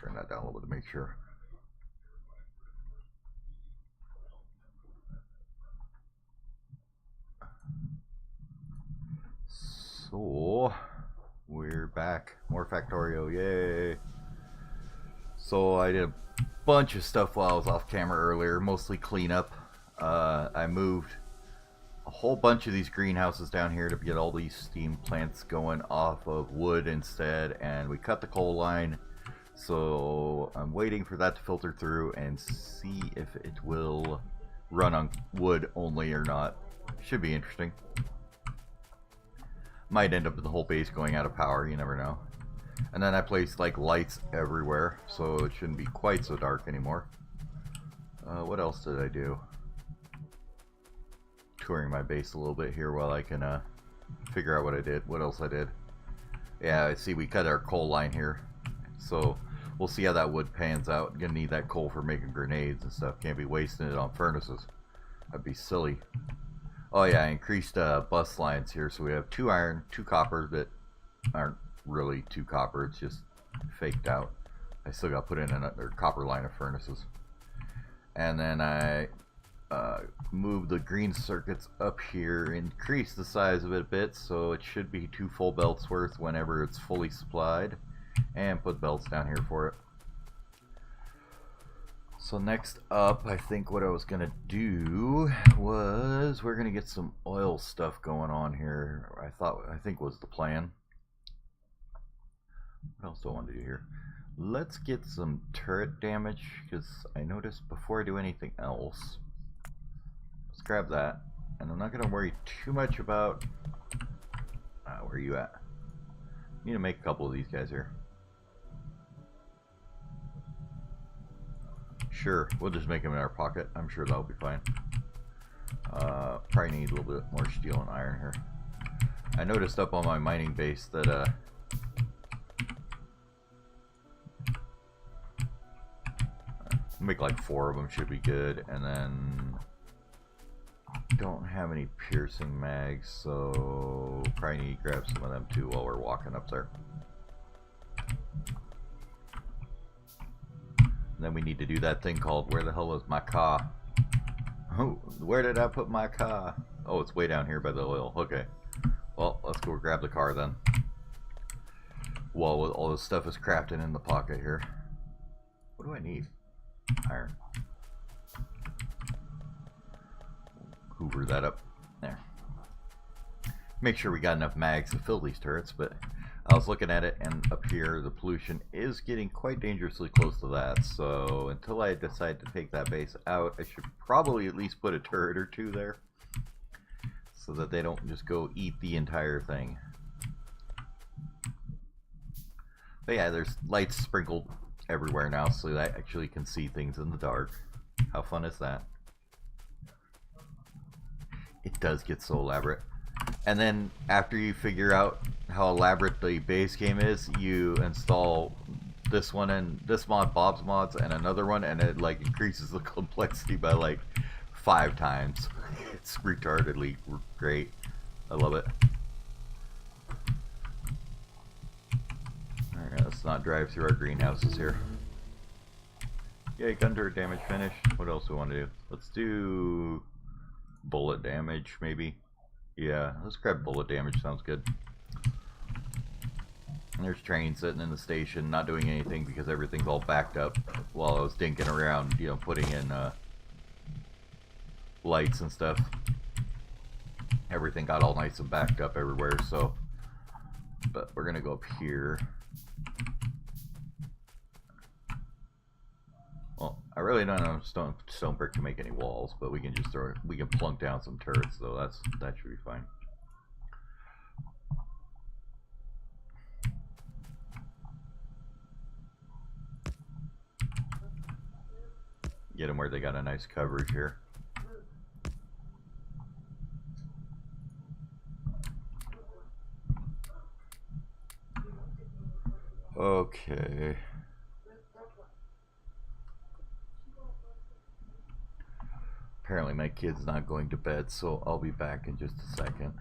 turn that down a little bit to make sure. So we're back. More Factorio, yay! So I did a bunch of stuff while I was off camera earlier, mostly cleanup. I moved a whole bunch of these greenhouses down here to get all these steam plants going off of wood instead, and we cut the coal line. So I'm waiting for that to filter through and see if it will run on wood only or not. Should be interesting. Might end up with the whole base going out of power, you never know. And then I placed like lights everywhere, so it shouldn't be quite so dark anymore. What else did I do? Touring my base a little bit here while I can figure out what I did. What else I did? Yeah, I see we cut our coal line here, so we'll see how that wood pans out. Gonna need that coal for making grenades and stuff. Can't be wasting it on furnaces. That'd be silly. Oh yeah, I increased bus lines here, so we have 2 iron, 2 copper that aren't really 2 copper, it's just faked out. I still got put in another copper line of furnaces. And then I moved the green circuits up here, increased the size of it a bit, so it should be 2 full belts worth whenever it's fully supplied, and put belts down here for it. So next up, I think what I was gonna do was we're gonna get some oil stuff going on here. I think was the plan. What else do I want to do here? Let's get some turret damage, because I noticed before I do anything else. Let's grab that, and I'm not gonna worry too much about where are you at? Need to make a couple of these guys here. Sure, we'll just make them in our pocket. I'm sure that'll be fine. Probably need a little bit more steel and iron here. I noticed up on my mining base that make like 4 of them should be good, and then don't have any piercing mags, so probably need to grab some of them too while we're walking up there. Then we need to do that thing called, where the hell is my car? Oh, where did I put my car? Oh, it's way down here by the oil. Okay. Well, let's go grab the car then. While all this stuff is crafted in the pocket here. What do I need? Iron. Hoover that up. There. Make sure we got enough mags to fill these turrets, but I was looking at it, and up here the pollution is getting quite dangerously close to that, so until I decide to take that base out, I should probably at least put a turret or 2 there so that they don't just go eat the entire thing. But yeah, there's lights sprinkled everywhere now, so that I actually can see things in the dark. How fun is that? It does get so elaborate. And then after you figure out how elaborate the base game is, you install this one and this mod, Bob's mods, and another one, and it like increases the complexity by like 5 times. It's retardedly great. I love it. Alright, let's not drive through our greenhouses here. Yay, gun turret damage finished. What else do we want to do? Let's do bullet damage, maybe. Yeah, let's grab bullet damage, sounds good. And there's trains sitting in the station, not doing anything because everything's all backed up while I was dinking around, you know, putting in lights and stuff. Everything got all nice and backed up everywhere, so. But we're gonna go up here. Well, I really don't know stone brick to make any walls, but we can just we can plunk down some turrets though. That should be fine. Get them where they got a nice coverage here. Okay. Apparently my kid's not going to bed, so I'll be back in just a second.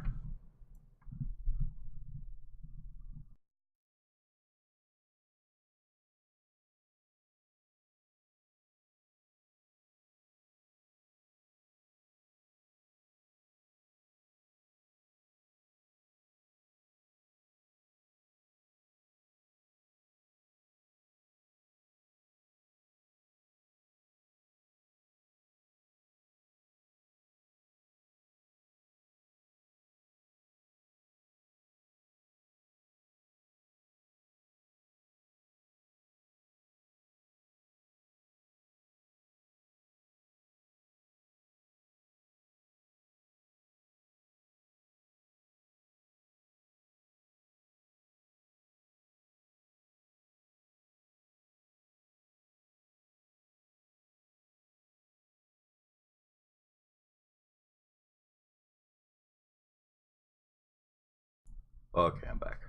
Okay, I'm back.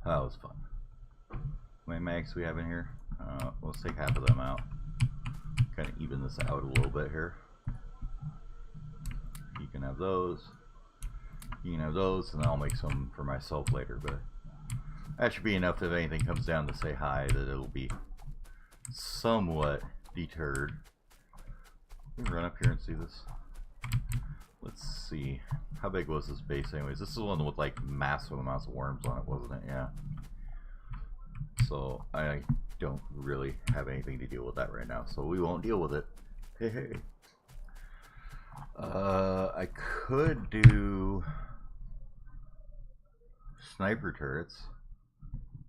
That was fun. How many mags we have in here? Let's take half of them out. Kind of even this out a little bit here. You can have those. You can have those, and I'll make some for myself later. But that should be enough if anything comes down to say hi, that it'll be somewhat deterred. Let me run up here and see this. Let's see. How big was this base anyways? This is the one with like massive amounts of worms on it, wasn't it? Yeah. So I don't really have anything to deal with that right now, so we won't deal with it. Hey, hey. I could do sniper turrets.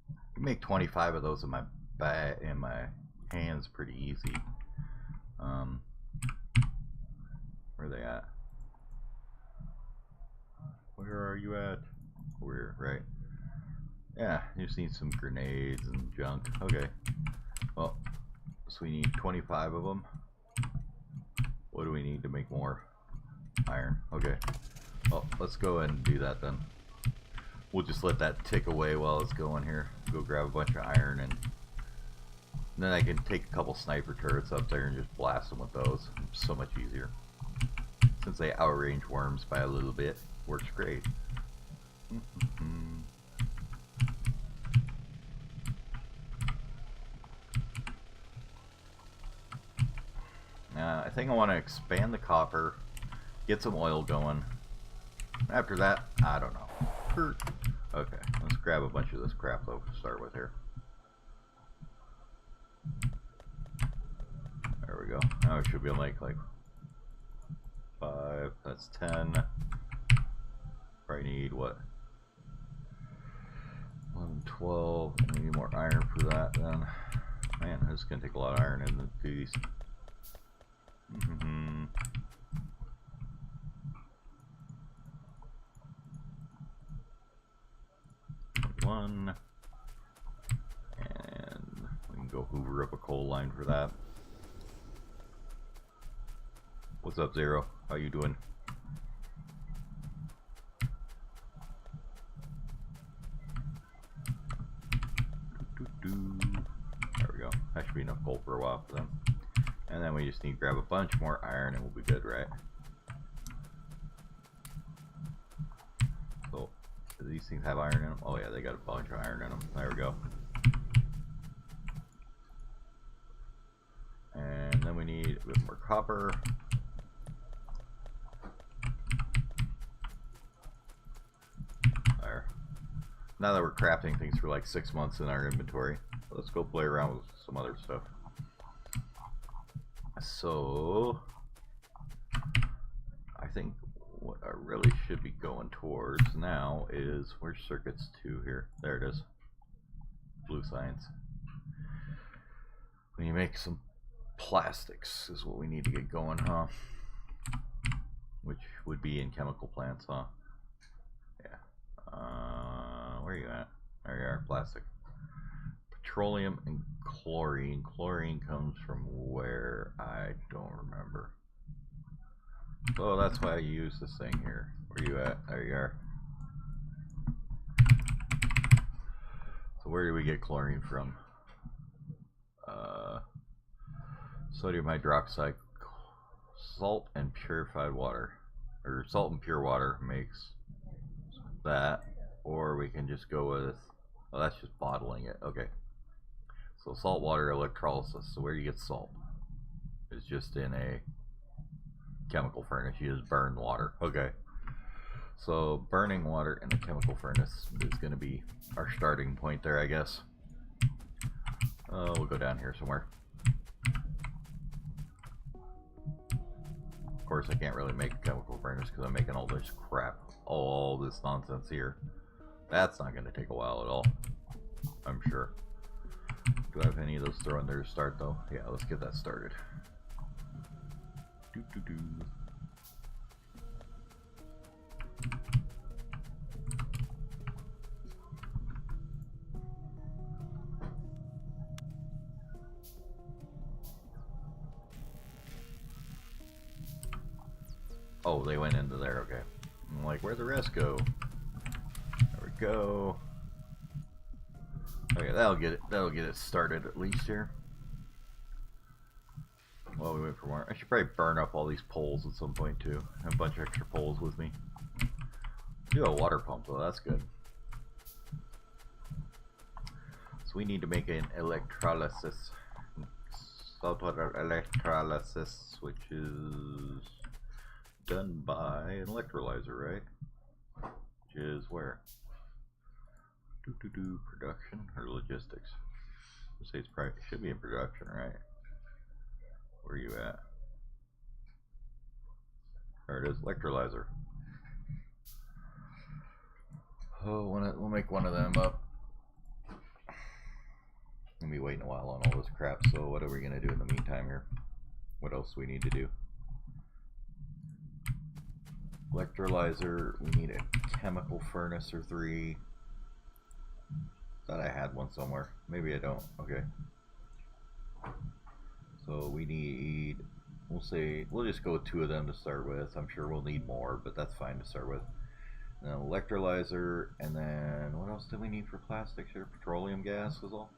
I can make 25 of those in my hands pretty easy. Where are they at? Where are you at? Where, right? Yeah, you just need some grenades and junk. Okay. Well, so we need 25 of them. What do we need to make more? Iron. Okay. Well, let's go ahead and do that then. We'll just let that tick away while it's going here. Go grab a bunch of iron, and then I can take a couple sniper turrets up there and just blast them with those. It's so much easier. Since they outrange worms by a little bit, works great. I think I want to expand the copper, get some oil going. After that, I don't know. Okay, let's grab a bunch of this crap though to start with here. There we go. Now we should be able to make like 5, that's 10. Probably need what? 11, 12. We need more iron for that then. Man, this is going to take a lot of iron in these. One, and we can go hoover up a coal line for that. What's up, Zero? How you doing? There we go. That should be enough coal for a while for them. And then we just need to grab a bunch more iron and we'll be good, right? So, do these things have iron in them? Oh yeah, they got a bunch of iron in them. There we go. And then we need a bit more copper. There. Now that we're crafting things for like 6 months in our inventory, let's go play around with some other stuff. So, I think what I really should be going towards now is, where's circuits 2 here? There it is. Blue science. We need to make some plastics is what we need to get going, huh? Which would be in chemical plants, huh? Yeah. Where are you at? There you are, plastic. Petroleum and chlorine. Chlorine comes from where? I don't remember. So that's why I use this thing here. Where you at? There you are. So where do we get chlorine from? Sodium hydroxide, salt and purified water, or salt and pure water makes that, or we can just go with, oh, that's just bottling it. Okay. So salt water electrolysis. So where do you get salt? It's just in a chemical furnace. You just burn water. Okay. So burning water in a chemical furnace is going to be our starting point there, I guess. We'll go down here somewhere. Of course, I can't really make a chemical furnace because I'm making all this crap, all this nonsense here. That's not going to take a while at all, I'm sure. Do I have any of those thrown there to start though? Yeah, let's get that started. Doo-doo-doo. Oh, they went into there, okay. I'm like, where'd the rest go? There we go. Okay, that'll get it started at least here. Well, we wait for more. I should probably burn up all these poles at some point too. Have a bunch of extra poles with me. Do a water pump though, that's good. So we need to make an electrolysis. Saltwater electrolysis, which is done by an electrolyzer, right? Which is where? Production or logistics? I'll say it's probably should be in production, right? Where are you at? There it is, electrolyzer. Oh, we'll make one of them up. I'll be waiting a while on all this crap, so what are we gonna do in the meantime here? What else do we need to do? Electrolyzer, we need a chemical furnace or 3. Thought I had one somewhere. Maybe I don't. Okay. So we need, we'll just go with 2 of them to start with. I'm sure we'll need more, but that's fine to start with. And then electrolyzer, and then what else do we need for plastics here? Petroleum gas is all.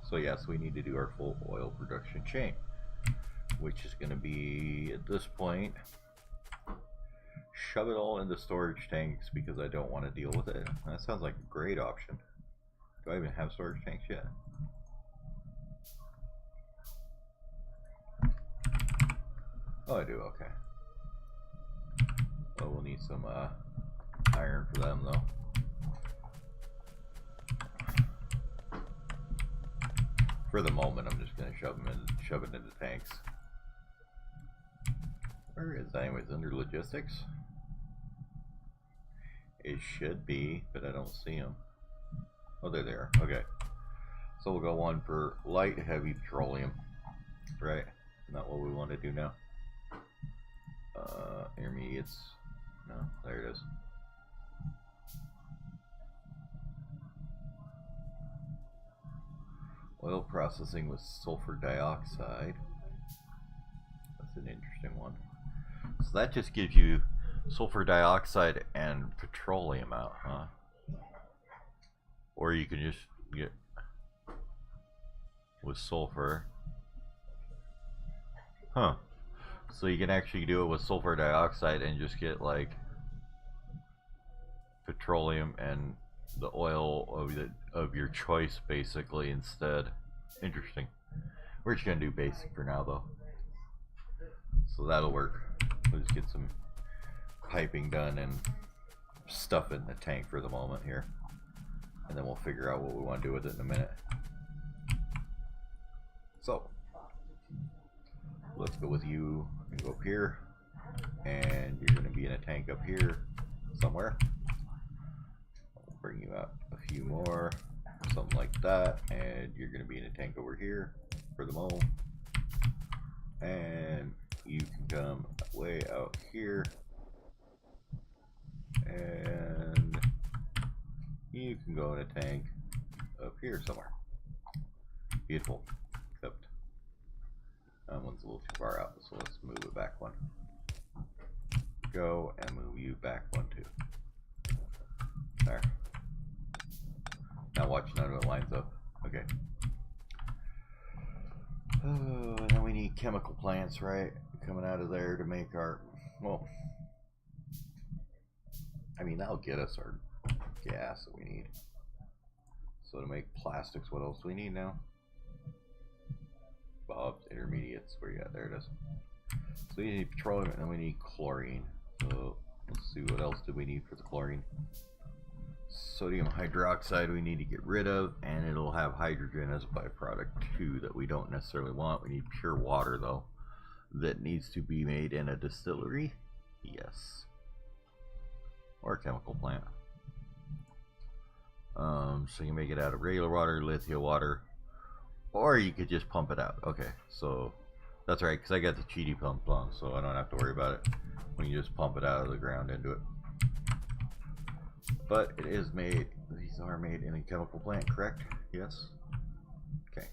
So yes, we need to do our full oil production chain, which is going to be, at this point, shove it all into storage tanks because I don't want to deal with it. That sounds like a great option. Do I even have storage tanks yet? Oh, I do, okay. Well, we'll need some iron for them though. For the moment, I'm just going to shove it into tanks. Where is that anyways? Under logistics? It should be, but I don't see them. Oh, they're there. Okay. So we'll go one for light, heavy petroleum. Right? Isn't that what we want to do now? Intermediates. No, there it is. Oil processing with sulfur dioxide. That's an interesting one. So that just gives you sulfur dioxide and petroleum out, huh? Or you can just get with sulfur. Huh. So you can actually do it with sulfur dioxide and just get like petroleum and the oil of your choice basically instead. Interesting. We're just gonna do basic for now though. So that'll work. We'll just get some piping done and stuff in the tank for the moment here. And then we'll figure out what we want to do with it in a minute. So let's go with you. You go up here, and you're going to be in a tank up here somewhere. I'll bring you out a few more, something like that, and you're going to be in a tank over here for the moment. And you can come way out here, and you can go in a tank up here somewhere. Beautiful. Except that one's a little too far out, so let's move it back one. Go and move you back one too. There. Now watch none of it lines up. Okay. And then we need chemical plants, right? Coming out of there to make our, well, I mean, that'll get us our gas that we need. So to make plastics, what else do we need now? Bob's intermediates, where you at? There it is. So we need petroleum and then we need chlorine. So let's see, what else do we need for the chlorine? Sodium hydroxide we need to get rid of, and it'll have hydrogen as a byproduct too that we don't necessarily want. We need pure water though, that needs to be made in a distillery. Yes. Or a chemical plant. So you make it out of regular water, lithium water, or you could just pump it out. Okay, so that's right, because I got the cheaty pump on, so I don't have to worry about it. We can just pump it out of the ground into it. But it is made, these are made in a chemical plant, correct? Yes? Okay.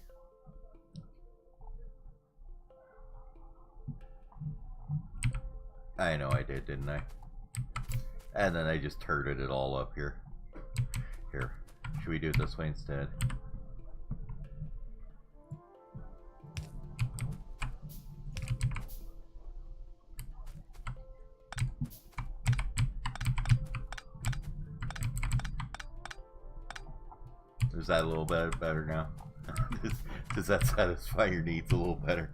I know I did, didn't I? And then I just turded it all up here. Here. Should we do it this way instead? Is that a little bit better now? Does that satisfy your needs a little better?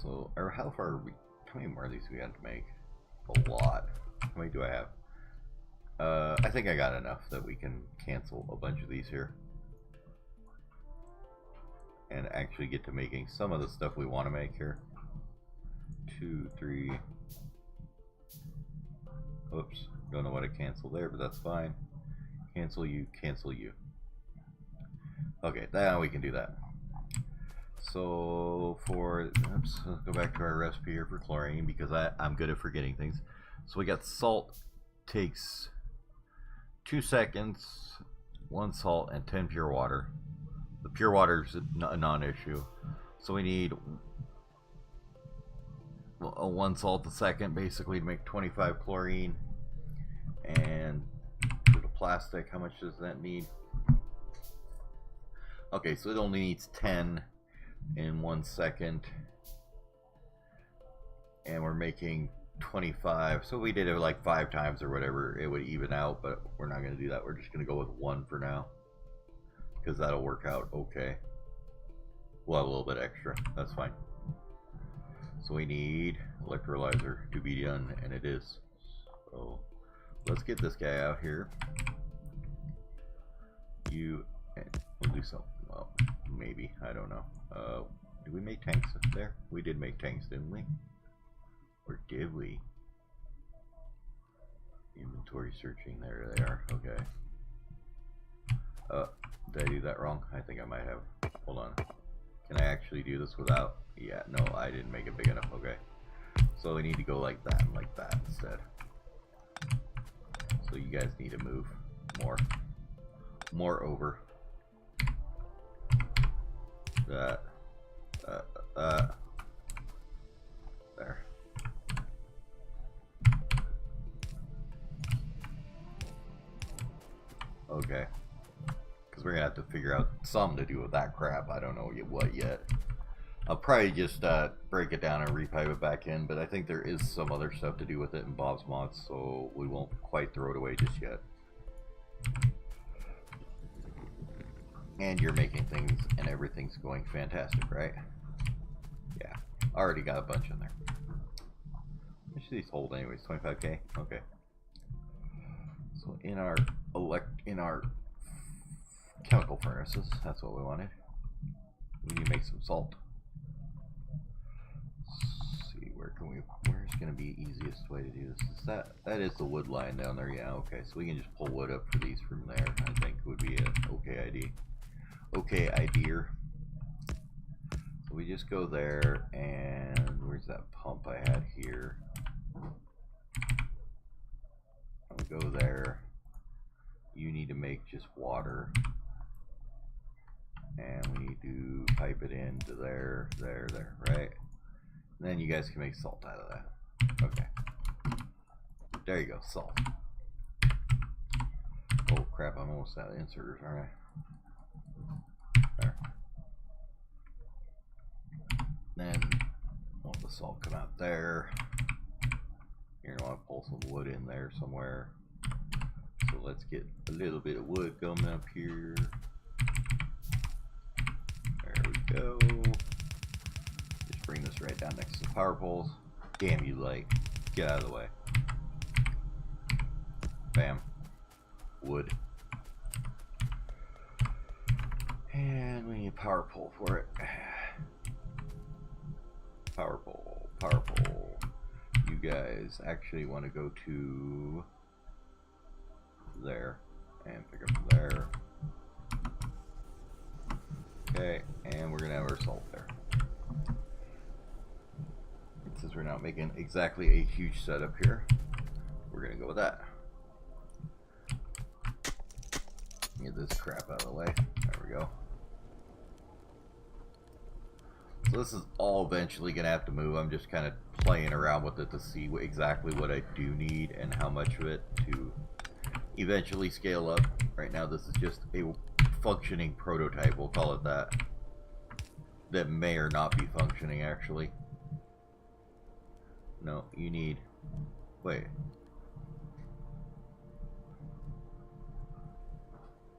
So, or how far are we? How many more of these we got to make? A lot. How many do I have? I think I got enough that we can cancel a bunch of these here. And actually get to making some of the stuff we want to make here. 2, 3. Oops. Don't know what I canceled there, but that's fine. Cancel you, cancel you. Okay, now we can do that. So for, oops, let's go back to our recipe here for chlorine because I'm good at forgetting things. So we got salt takes 2 seconds, 1 salt, and 10 pure water. The pure water is a non-issue. So we need 1 salt a second basically to make 25 chlorine. And for the plastic, how much does that need? Okay, so it only needs 10 in 1 second. And we're making 25. So we did it like 5 times or whatever, it would even out, but we're not going to do that. We're just going to go with 1 for now. Because that'll work out okay. We'll have a little bit extra. That's fine. So we need electrolyzer to be done, and it is. So let's get this guy out here. We'll do something. Well, maybe. I don't know. Did we make tanks there? We did make tanks, didn't we? Or did we? Inventory searching. There they are. Okay. Did I do that wrong? I think I might have. Hold on. Can I actually do this without? Yeah, no, I didn't make it big enough. Okay. So we need to go like that and like that instead. So you guys need to move more. More over. That. There. Okay. Because we're going to have to figure out something to do with that crap. I don't know what yet. I'll probably just break it down and repipe it back in, but I think there is some other stuff to do with it in Bob's Mods, so we won't quite throw it away just yet. And you're making things, and everything's going fantastic, right? Yeah. Already got a bunch in there. How much do these hold anyways? 25k? Okay. So in our chemical furnaces, that's what we wanted. We need to make some salt. Let's see, where's gonna be the easiest way to do this? Is that is the wood line down there, yeah, okay. So we can just pull wood up for these from there, I think would be an okay idea. Okay idea. So we just go there, and where's that pump I had here? I'll go there. You need to make just water. And we need to pipe it into there, right? And then you guys can make salt out of that. Okay. There you go, salt. Oh crap, I'm almost out of inserters, aren't I? There. Then, let the salt come out there. You're gonna want to pull some wood in there somewhere. So let's get a little bit of wood coming up here. There we go. Just bring this right down next to the power poles. Damn you, light. Get out of the way. Bam. Wood. And we need a power pole for it. Power pole. Power pole. You guys actually want to go to there and pick up from there. Okay, and we're gonna have our salt there. Since we're not making exactly a huge setup here, we're gonna go with that. Get this crap out of the way. There we go. So this is all eventually going to have to move. I'm just kind of playing around with it to see exactly what I do need and how much of it to eventually scale up. Right now this is just a functioning prototype, we'll call it that. That may or not be functioning actually. No, you need... Wait.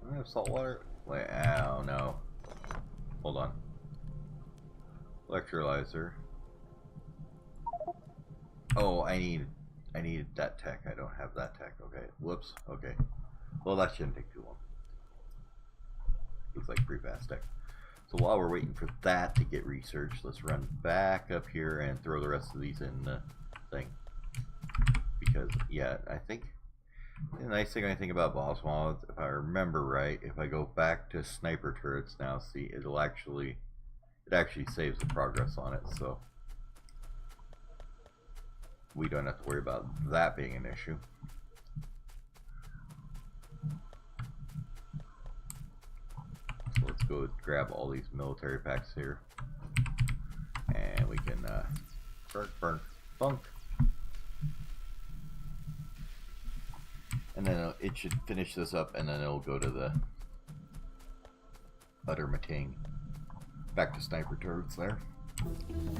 Do I have salt water? Wait, oh no. Hold on. Electrolyzer. Oh, I needed that tech. I don't have that tech. Okay. Whoops. Okay. Well, that shouldn't take too long. Looks like pretty fast tech. So while we're waiting for that to get researched, let's run back up here and throw the rest of these in the thing. Because, yeah, I think the nice thing I think about boss mods, if I remember right, if I go back to sniper turrets now, see, it actually saves the progress on it, so we don't have to worry about that being an issue. So let's go grab all these military packs here, and we can burn funk. And then it should finish this up, and then it'll go to the utter mating. Back to sniper turrets there. Put you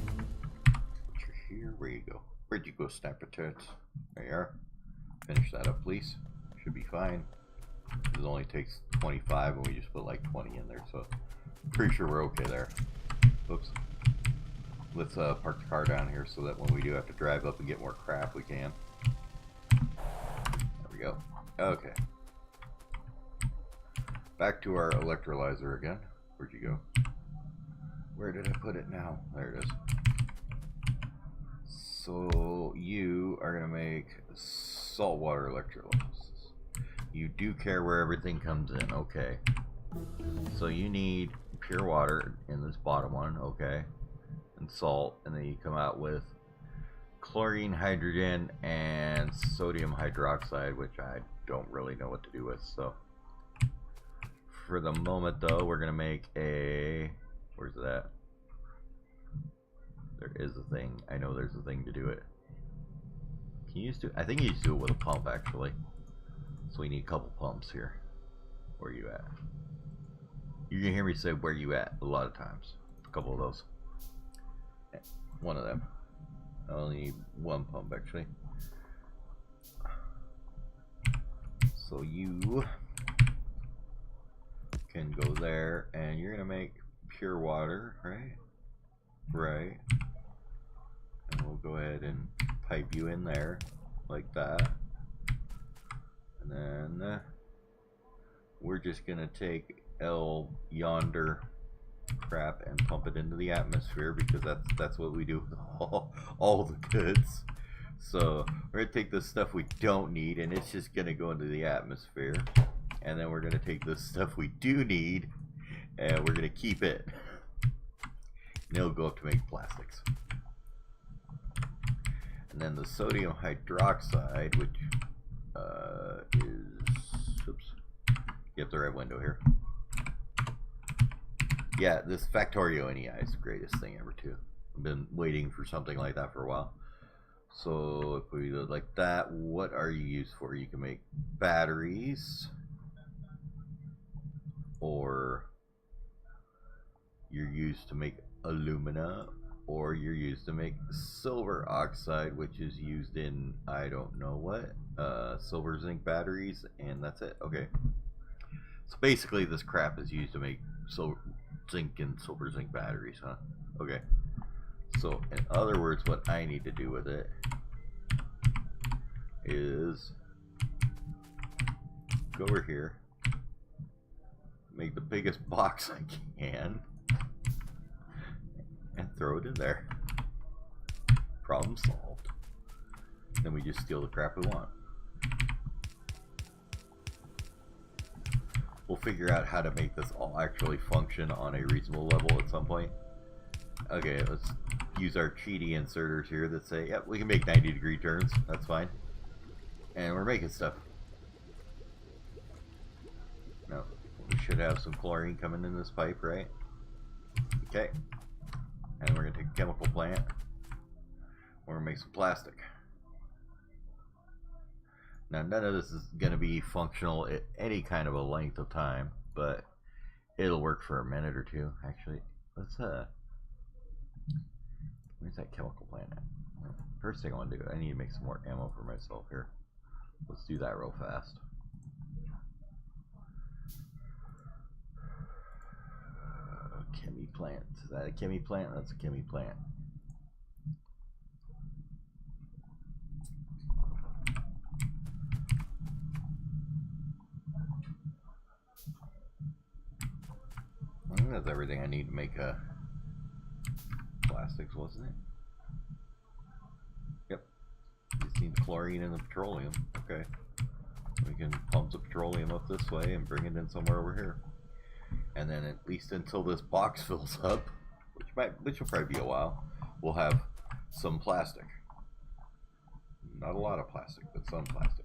here. Where you go? Where'd you go, sniper turrets? There you are. Finish that up, please. Should be fine. It only takes 25, and we just put like 20 in there, so pretty sure we're okay there. Oops. Let's park the car down here so that when we do have to drive up and get more crap, we can. There we go. Okay. Back to our electrolyzer again. Where'd you go? Where did I put it now? There it is. So you are gonna make saltwater electrolysis. You do care where everything comes in, okay. So you need pure water in this bottom one, okay, and salt, and then you come out with chlorine, hydrogen, and sodium hydroxide, which I don't really know what to do with. So for the moment though, we're gonna make a, where's that? There is a thing. I know there's a thing to do it. Can you just do, I think you just do it with a pump actually. So we need a couple pumps here. Where are you at? You can hear me say where you at a lot of times. A couple of those. One of them. I only need one pump actually. So you can go there, and you're gonna make pure water, right? Right. And we'll go ahead and pipe you in there like that. And then we're just gonna take yonder crap and pump it into the atmosphere, because that's what we do with all the goods. So we're gonna take the stuff we don't need, and it's just gonna go into the atmosphere. And then we're gonna take the stuff we do need, and we're gonna keep it. And it'll go up to make plastics. And then the sodium hydroxide, which is, oops, get the right window here. Yeah, this Factorio NEI is the greatest thing ever too. I've been waiting for something like that for a while. So if we do it like that, what are you used for? You can make batteries, or you're used to make alumina, or you're used to make silver oxide, which is used in, I don't know what, silver zinc batteries, and that's it. Okay. So basically this crap is used to make silver, zinc and silver zinc batteries, huh? Okay. So in other words, what I need to do with it is go over here, make the biggest box I can, and throw it in there. Problem solved. Then we just steal the crap we want. We'll figure out how to make this all actually function on a reasonable level at some point. Okay, let's use our cheaty inserters here that say, yep, we can make 90-degree turns. That's fine. And we're making stuff. Now, we should have some chlorine coming in this pipe, right? Okay. And we're going to take a chemical plant. We're going to make some plastic. Now, none of this is going to be functional at any kind of a length of time, but it'll work for a minute or two. Actually, let's where's that chemical plant at? First thing I want to do, I need to make some more ammo for myself here. Let's do that real fast. Chemi plant. Is that a chemi plant? That's a chemi plant. That's everything I need to make plastics, wasn't it? Yep. Just need the chlorine and the petroleum. Okay. We can pump the petroleum up this way and bring it in somewhere over here. And then at least until this box fills up, which will probably be a while, we'll have some plastic. Not a lot of plastic, but some plastic.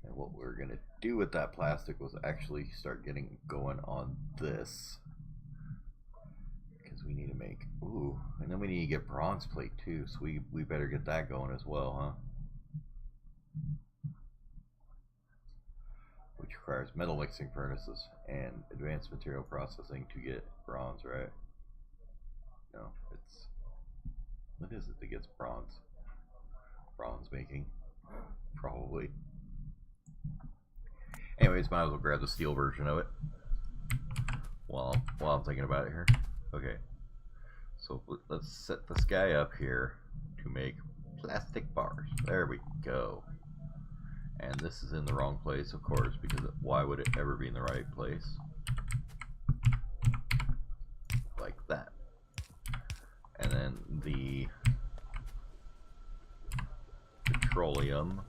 And what we're going to do with that plastic was actually start getting going on this. Because we need to make, ooh, and then we need to get bronze plate too, so we better get that going as well, huh? Which requires metal mixing furnaces and advanced material processing to get bronze, right? No, it's, what is it that gets bronze? Bronze making, probably. Anyways, might as well grab the steel version of it while I'm thinking about it here. Okay, so let's set this guy up here to make plastic bars. There we go. And this is in the wrong place, of course, because why would it ever be in the right place? Like that. And then the petroleum,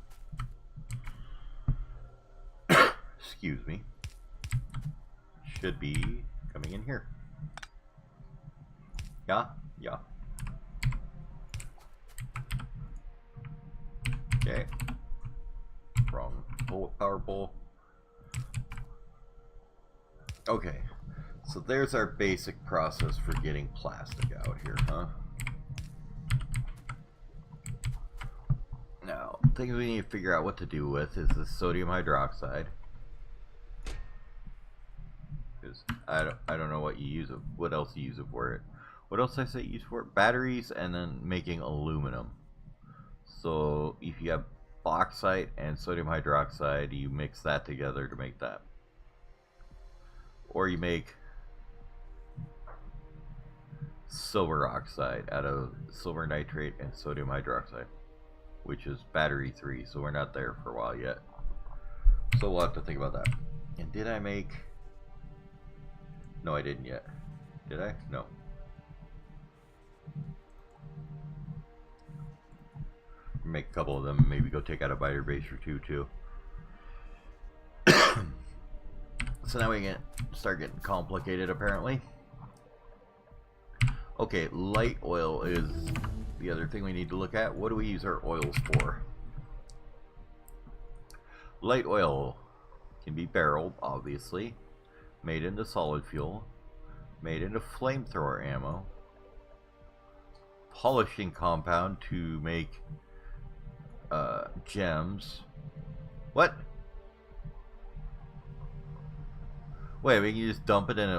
excuse me, should be coming in here. Yeah? Yeah. Okay. Wrong power pole. Okay, so there's our basic process for getting plastic out here, huh? Now, things we need to figure out what to do with is the sodium hydroxide. Because I don't know what you use it, what else you use it for. What else did I say you use for it? Batteries, and then making aluminum. So if you have bauxite and sodium hydroxide, you mix that together to make that. Or you make silver oxide out of silver nitrate and sodium hydroxide, which is battery 3, so we're not there for a while yet. So we'll have to think about that. And did I make... No, I didn't yet. Did I? No. Make a couple of them, maybe go take out a biter base or two too. So now we can start getting complicated apparently. Okay, light oil is the other thing we need to look at. What do we use our oils for? Light oil can be barreled, obviously, made into solid fuel, made into flamethrower ammo, polishing compound to make gems. What? Wait, we can just dump it in a